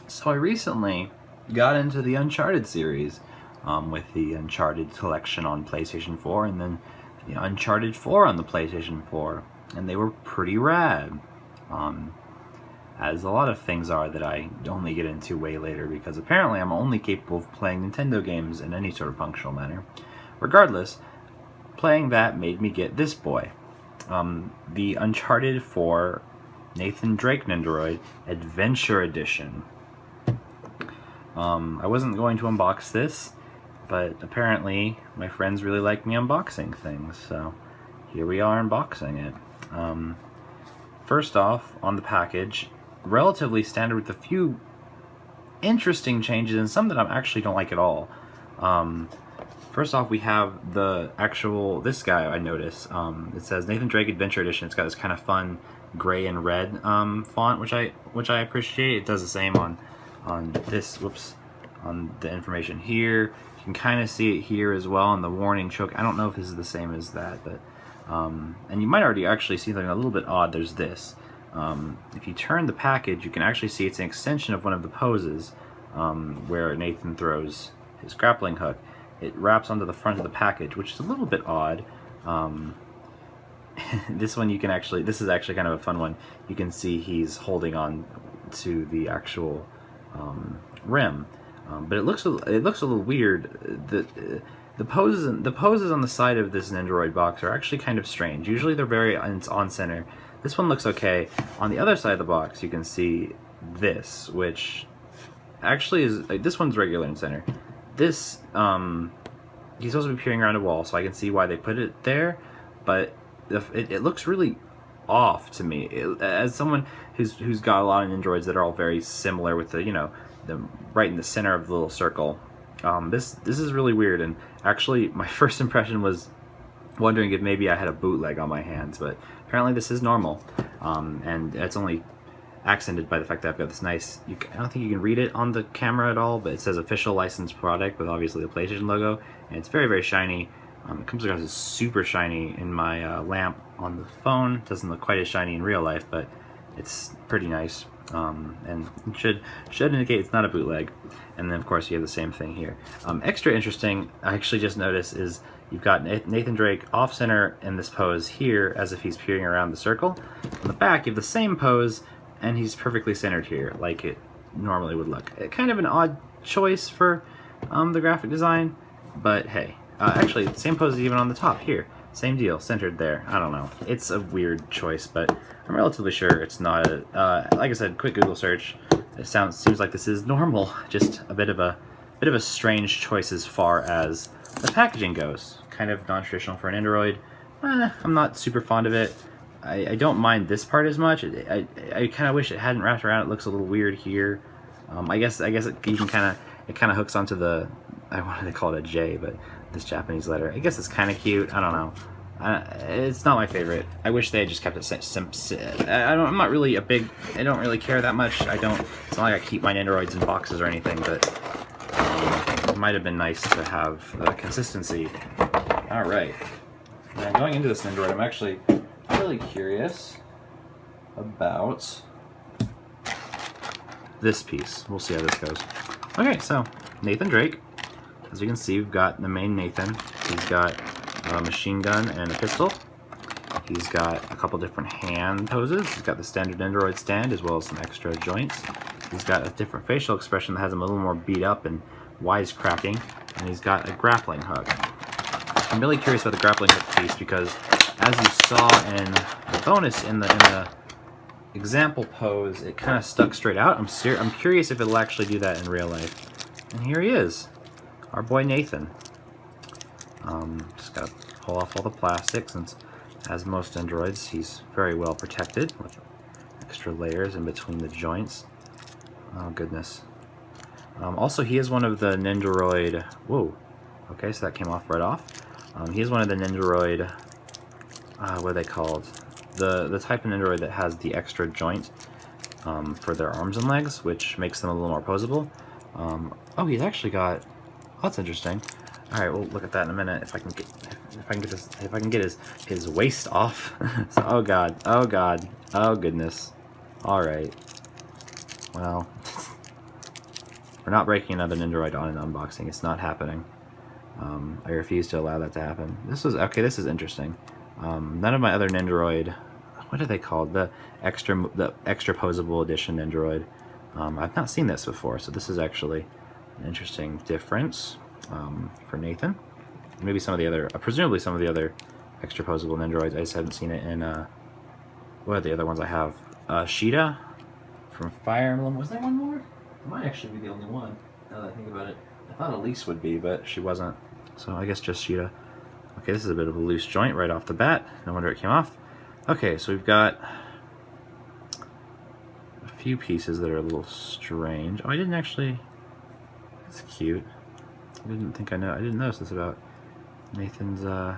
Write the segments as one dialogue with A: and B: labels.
A: So I recently got into the Uncharted series with the Uncharted collection on PlayStation 4 and then the Uncharted 4 on the PlayStation 4, and they were pretty rad. As a lot of things are that I only get into way later, because apparently I'm only capable of playing Nintendo games in any sort of functional manner. Regardless, playing that made me get this boy. The Uncharted 4 Nathan Drake Nendoroid Adventure Edition. I wasn't going to unbox this, but apparently my friends really like me unboxing things, so here we are unboxing it. First off, on the package, relatively standard with a few interesting changes and some that I actually don't like at all. First off, we have the actual, this guy I noticed, it says Nathan Drake Adventure Edition. It's got this kind of fun gray and red font, which I appreciate. It does the same on this, on the information here. You can kind of see it here as well on the warning choke. I don't know if this is the same as that, but and you might already actually see something a little bit odd. There's this. If you turn the package, you can actually see it's an extension of one of the poses where Nathan throws his grappling hook. It wraps onto the front of the package, which is a little bit odd. This one you can actually, this is actually kind of a fun one. You can see he's holding on to the actual rim, but it looks a little weird. The poses on the side of this Nendoroid box are actually kind of strange. Usually they're very on center. This one looks okay. On the other side of the box, you can see this, which actually is this one's regular in center. This he's supposed to be peering around a wall, so I can see why they put it there, but it looks really off to me. As someone who's got a lot of Nendoroids that are all very similar, with the the right in the center of the little circle, this is really weird. And actually, my first impression was wondering if maybe I had a bootleg on my hands, but apparently this is normal, and it's only accented by the fact that I've got this nice, I don't think you can read it on the camera at all, but it says official licensed product with obviously the PlayStation logo, and it's very, very shiny. It comes across as super shiny in my lamp on the phone. It doesn't look quite as shiny in real life, but it's pretty nice, and it should indicate it's not a bootleg. And then of course you have the same thing here. Extra interesting, I actually just noticed, is you've got Nathan Drake off center in this pose here, as if he's peering around the circle. On the back you have the same pose, and he's perfectly centered here, like it normally would look. Kind of an odd choice for the graphic design, but hey. Actually, same pose even on the top here. Same deal, centered there. I don't know. It's a weird choice, but I'm relatively sure it's not. Like I said, quick Google search. It seems like this is normal. Just a bit of a strange choice as far as the packaging goes. Kind of non-traditional for an Nendoroid. I'm not super fond of it. I don't mind this part as much. I kind of wish it hadn't wrapped around. It looks a little weird here. I guess it kind of hooks onto the, I wanted to call it a J, but this Japanese letter. I guess it's kind of cute. I don't know. It's not my favorite. I wish they had just kept it I'm not really I don't really care that much. It's not like I keep my Nendoroids in boxes or anything, but it might have been nice to have consistency. Alright. Now going into this Nendoroid, I'm actually really curious about this piece. We'll see how this goes. Okay, so Nathan Drake. As you can see, we've got the main Nathan. He's got a machine gun and a pistol. He's got a couple different hand poses. He's got the standard Nendoroid stand, as well as some extra joints. He's got a different facial expression that has him a little more beat up and wisecracking. And he's got a grappling hook. I'm really curious about the grappling hook piece, because as you saw in the bonus, in the example pose, it kind of stuck straight out. I'm curious if it'll actually do that in real life. And here he is. Our boy Nathan. Just gotta pull off all the plastic, since, as most Nendoroids, he's very well protected with extra layers in between the joints. Oh goodness. Also, he is one of the Nendoroid. Whoa. Okay, so that came off right off. He is one of the Nendoroid. What are they called? The type of Nendoroid that has the extra joint for their arms and legs, which makes them a little more posable. Oh, he's actually got. Oh, that's interesting. All right, we'll look at that in a minute. If I can get his waist off. So, oh god, oh goodness. All right. Well, We're not breaking another Nendoroid on an unboxing. It's not happening. I refuse to allow that to happen. This is okay. This is interesting. None of my other Nendoroid, what are they called? The extra posable edition Nendoroid. I've not seen this before, so this is actually an interesting difference for Nathan. Maybe some of the other, presumably some of the other extra posable Nendoroids. I just haven't seen it in. What are the other ones I have? Sheeta from Fire Emblem. Was there one more? It might actually be the only one. Now that I think about it, I thought Elise would be, but she wasn't. So I guess just Sheeta. Okay, this is a bit of a loose joint right off the bat. No wonder it came off. Okay, so we've got a few pieces that are a little strange. Oh, I didn't actually. That's cute. I didn't think I know. I didn't notice this about Nathan's. I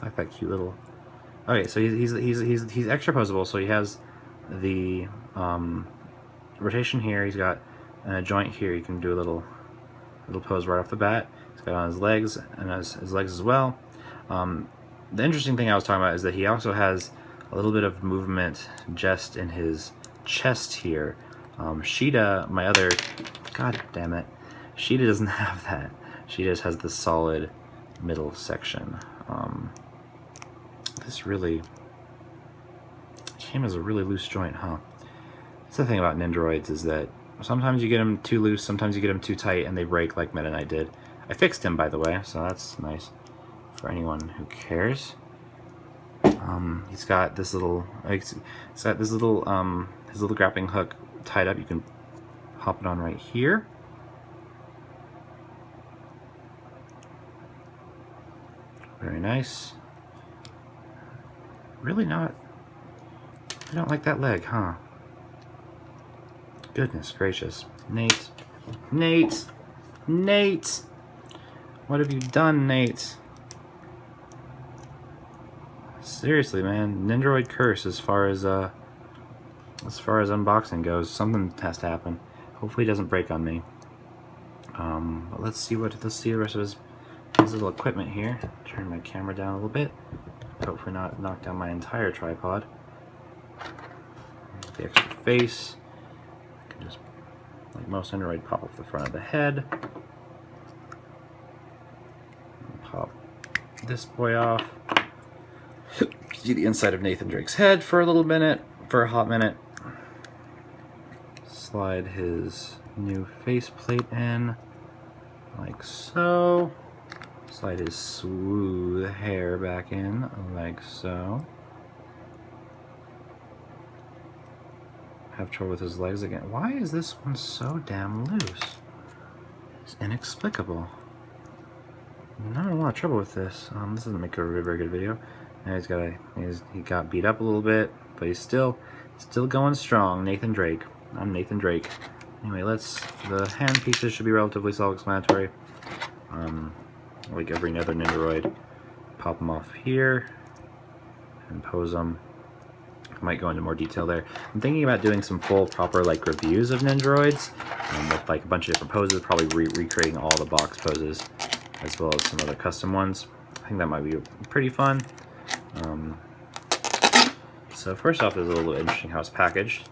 A: like that cute little. Okay, so he's extra posable. So he has the rotation here. He's got a joint here. You can do a little pose right off the bat. He's got on his legs and his legs as well. The interesting thing I was talking about is that he also has a little bit of movement just in his chest here. Sheeta, my other, god damn it, Sheeta doesn't have that. She just has the solid middle section. This really came as a really loose joint, huh? That's the thing about Nendoroids, is that sometimes you get them too loose, sometimes you get them too tight, and they break like Meta Knight did. I fixed him, by the way, so that's nice for anyone who cares. He's got this little, his little grappling hook tied up. You can hop it on right here. Very nice. Really not. I don't like that leg, huh? Goodness gracious. Nate. Nate! Nate! What have you done, Nate? Seriously, man. Nendoroid curse as far as unboxing goes. Something has to happen. Hopefully it doesn't break on me. But let's see the rest of his little equipment here. Turn my camera down a little bit. Hopefully not knock down my entire tripod. The extra face. I can just, like most Nendoroid, pop off the front of the head. Pop this boy off. See the inside of Nathan Drake's head for a hot minute. Slide his new faceplate in, like so. Slide his smooth hair back in, like so. Have trouble with his legs again. Why is this one so damn loose? It's inexplicable. I'm having a lot of trouble with this. This doesn't make a very good video. Now he got beat up a little bit, but he's still going strong. Nathan Drake. I'm Nathan Drake. Anyway, the hand pieces should be relatively self-explanatory. Like every other Nendoroid, pop them off here and pose them. I might go into more detail there. I'm thinking about doing some full proper like reviews of Nendoroids with like a bunch of different poses, probably recreating all the box poses as well as some other custom ones. I think that might be pretty fun. So first off, it's a little interesting how it's packaged.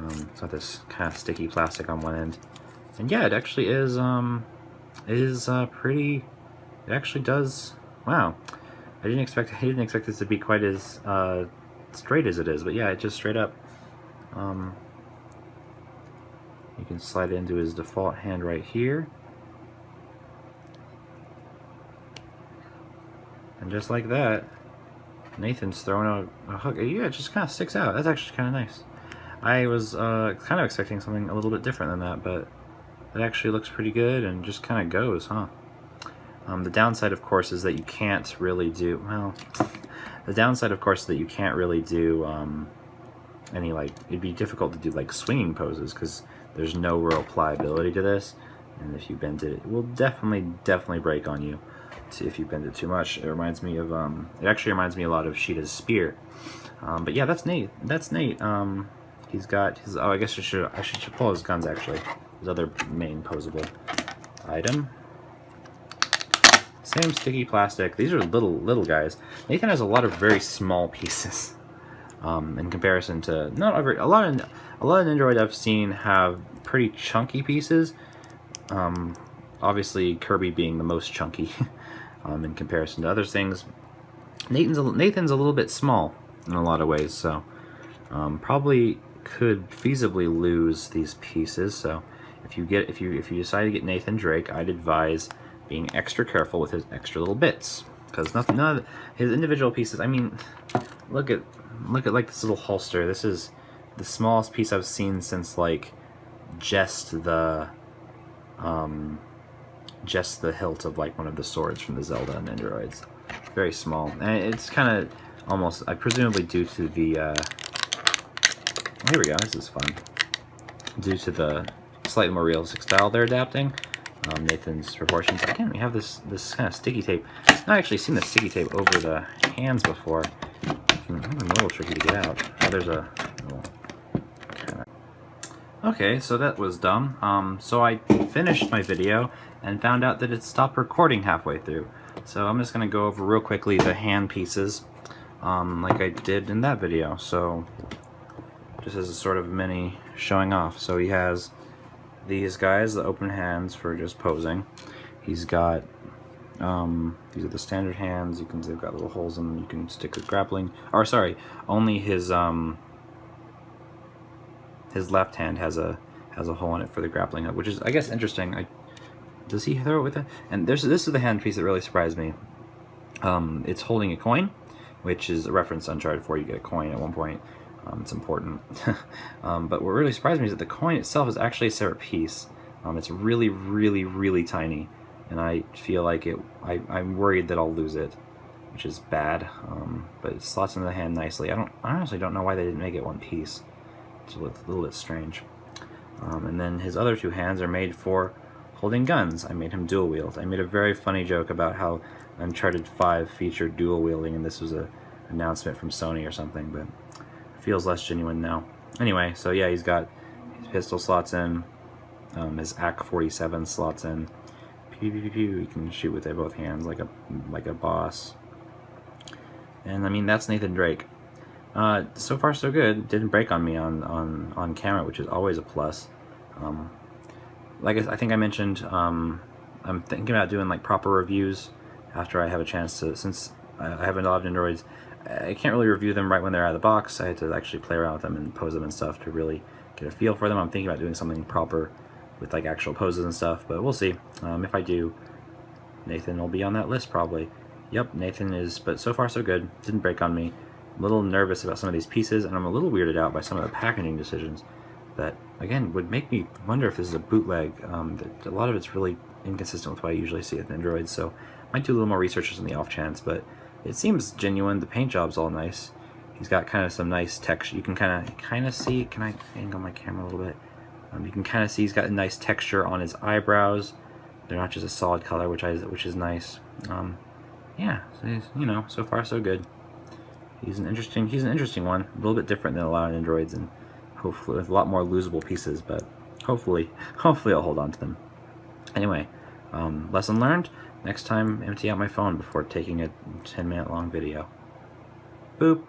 A: It's got this kind of sticky plastic on one end, and yeah, it actually is pretty. It actually does. Wow, I didn't expect this to be quite as straight as it is, but yeah, it just straight up. You can slide it into his default hand right here, and just like that, Nathan's throwing a hook. Yeah, it just kind of sticks out. That's actually kind of nice. I was kind of expecting something a little bit different than that, but it actually looks pretty good and just kind of goes, huh? The downside, of course, is that you can't really do, well, the downside, of course, is that you can't really do any, like, it'd be difficult to do, like, swinging poses, because there's no real pliability to this, and if you bend it, it will definitely break on you if you bend it too much. It reminds me of, it actually reminds me a lot of Sheeta's spear. But yeah, that's Nate. He's got his, oh, I guess I should pull his guns, actually. His other main posable item. Same sticky plastic. These are little guys. Nathan has a lot of very small pieces. in comparison to not every a lot of Nendoroid I've seen have pretty chunky pieces. Obviously Kirby being the most chunky in comparison to other things. Nathan's a little bit small in a lot of ways, so probably could feasibly lose these pieces. So if you decide to get Nathan Drake, I'd advise being extra careful with his extra little bits, because none of his individual pieces. I mean, look at like this little holster. This is the smallest piece I've seen since like just the hilt of like one of the swords from the Zelda and Nendoroids. Very small, and it's kind of almost, presumably due to the here we go, this is fun, due to the slightly more realistic style they're adapting. Nathan's proportions. Again, we have this kind of sticky tape. I've actually seen the sticky tape over the hands before. It's a little tricky to get out. Oh, there's a little kind of... Okay, so that was dumb. So I finished my video and found out that it stopped recording halfway through. So I'm just going to go over real quickly the hand pieces, like I did in that video. So just as a sort of mini showing off. So he has these guys, the open hands for just posing. He's got these are the standard hands. You can, they've got little holes in them. You can stick a grappling, or sorry, only his left hand has a hole in it for the grappling hook, which is, I guess, interesting. Does he throw it with it? And this is the hand piece that really surprised me. It's holding a coin, which is a reference to Uncharted 4. You get a coin at one point. It's important. But what really surprised me is that the coin itself is actually a separate piece. It's really, really, really tiny, and I feel like I'm worried that I'll lose it, which is bad. But it slots into the hand nicely. I honestly don't know why they didn't make it one piece. It's a little bit strange. And then his other two hands are made for holding guns. I made him dual wield. I made a very funny joke about how Uncharted 5 featured dual wielding, and this was an announcement from Sony or something, but it feels less genuine now. Anyway, so yeah, he's got his pistol slots in, his AK-47 slots in. Pew, pew, pew, pew. He can shoot with both hands like a boss. And I mean, that's Nathan Drake. So far so good. Didn't break on me on camera, which is always a plus. Like I think I mentioned, I'm thinking about doing like proper reviews after I have a chance to, since I haven't loved Nendoroids. I can't really review them right when they're out of the box. I had to actually play around with them and pose them and stuff to really get a feel for them. I'm thinking about doing something proper with like actual poses and stuff, but we'll see. If I do, Nathan will be on that list probably. Yep, Nathan is, but so far so good. Didn't break on me. I'm a little nervous about some of these pieces, and I'm a little weirded out by some of the packaging decisions that, again, would make me wonder if this is a bootleg. A lot of it's really inconsistent with what I usually see with Nendoroid, so I might do a little more research on the off chance, but it seems genuine. The paint job's all nice. He's got kind of some nice texture. You can kind of see, can I angle my camera a little bit? You can kind of see he's got a nice texture on his eyebrows. They're not just a solid color, which is nice. Yeah, so he's, so far so good. He's an interesting one. A little bit different than a lot of Nendoroids, and hopefully with a lot more losable pieces, but hopefully I'll hold on to them. Anyway, lesson learned. Next time, empty out my phone before taking a 10-minute long video. Boop.